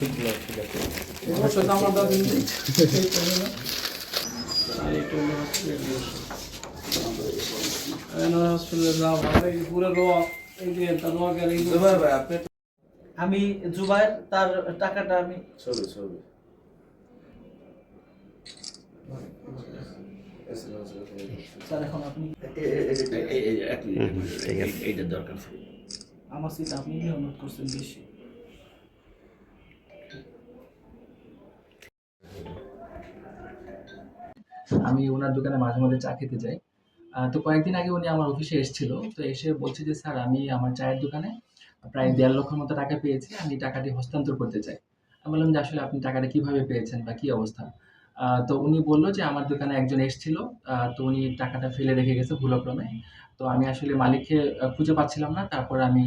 অবশ্যই আমার দাদা আমি জুবায়ের, তার টাকাটা আমি স্যার এখন আপনি এইটা দরকার আমার সিট আপনি অনুরোধ করছেন বেশি। আমি ওনার দোকানে মাঝে মাঝে চা খেতে যাই। তো কয়েকদিন আগে উনি আমার অফিসে এসেছিল, তো এসে বলছে যে স্যার আমি আমার চায়ের দোকানে প্রায় 1.5 লক্ষের মতো টাকা পেয়েছি, আমি টাকাটি হস্তান্তর করতে চাই। আমি বললাম যে আসলে আপনি টাকাটা কিভাবে পেয়েছেন বা কি অবস্থা। তো উনি বলল যে আমার দোকানে একজন এসেছিল, তো উনি টাকাটা ফেলে রেখে গেছে ভুলক্রমে। তো আমি আসলে মালিককে খুঁজে পাচ্ছিলাম না, তারপর আমি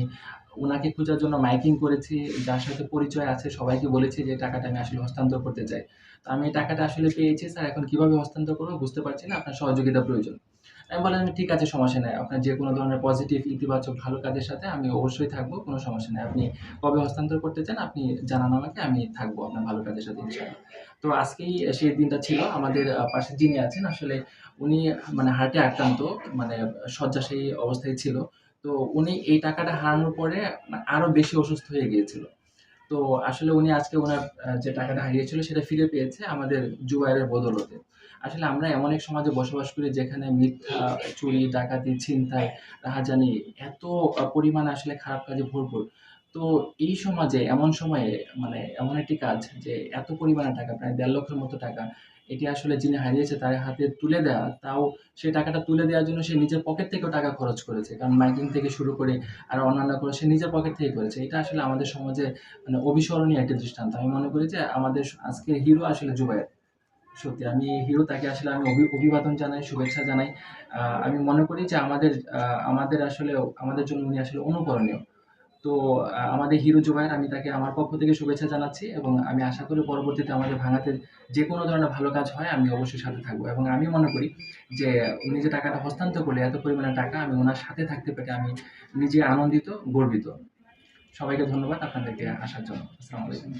ওনাকে খোঁজার জন্য মাইকিং করেছি, যার সাথে পরিচয় আছে সবাইকে বলেছি যে টাকাটা আমি আসলে হস্তান্তর করতে চাই। তো আমি এই টাকাটা আসলে পেয়েছি স্যার, এখন কিভাবে হস্তান্তর করবো বুঝতে পারছি না, আপনার সহযোগিতা প্রয়োজন। আমি বললাম ঠিক আছে, সমস্যা নাই, আপনার যে কোনো ধরনের পজিটিভ ইতিবাচক ভালো কাজের সাথে আমি অবশ্যই থাকবো, কোনো সমস্যা নেই। আপনি কবে হস্তান্তর করতে চান আপনি জানান আমাকে, আমি থাকবো আপনার ভালো কাজের সাথে ইনশাআল্লাহ। তো আজকেই সেই দিনটা ছিল। আমাদের পাশে যিনি আছেন আসলে উনি মানে হার্টে আক্রান্ত, মানে শয্যাশায়ী অবস্থায় ছিল। তো উনি এই টাকাটা হারানোর পরে আরো বেশি অসুস্থ হয়ে গিয়েছিল। তো আসলে উনি আজকে উনার যে টাকাটা হারিয়েছিল সেটা ফিরে পেয়েছে আমাদের জুবায়েরের বদৌলতে। আসলে আমরা এমন এক সমাজে বসবাস করি যেখানে মিথ্যা, চুরি, ডাকাতি, ছিনতাই, রাহাজানি এত পরিমাণে আসলে খারাপ কাজে ভরপুর। তো এই সমাজে এমন সময়ে মানে এমন একটি কাজ যে এত পরিমাণে টাকা প্রায় 1.5 লক্ষের মতো টাকা, এটি আসলে যিনি হারিয়েছে তার হাতে তুলে দেওয়া, তাও সেই টাকাটা তুলে দেওয়ার জন্য সে নিজের পকেট থেকেও টাকা খরচ করেছে। কারণ মাইকিং থেকে শুরু করে আর অন্যান্য করে সে নিজের পকেট থেকে করেছে। এটা আসলে আমাদের সমাজে মানে অবিস্মরণীয় একটা দৃষ্টান্ত। আমি মনে করি যে আমাদের আজকের হিরো আসলে জুবায়ের। সত্যি আমি এই হিরো, তাকে আসলে আমি অভিবাদন জানাই, শুভেচ্ছা জানাই। আমি মনে করি যে আমাদের আসলে আমাদের জন্য উনি আসলে অনুকরণীয়। তো আমাদের হিরো জুবায়ের, আমি তাকে আমার পক্ষ থেকে শুভেচ্ছা জানাচ্ছি এবং আমি আশা করি পরবর্তীতে আমাদের ভাঙাতে যে কোনো ধরনের ভালো কাজ হয় আমি অবশ্যই সাথে থাকবো। এবং আমি মনে করি যে উনি যে টাকাটা হস্তান্তর করলে এত পরিমাণে টাকা, আমি উনার সাথে থাকতে পেরে আমি নিজে আনন্দিত, গর্বিত। সবাইকে ধন্যবাদ আপনাদেরকে আসার জন্য। আসসালামু আলাইকুম।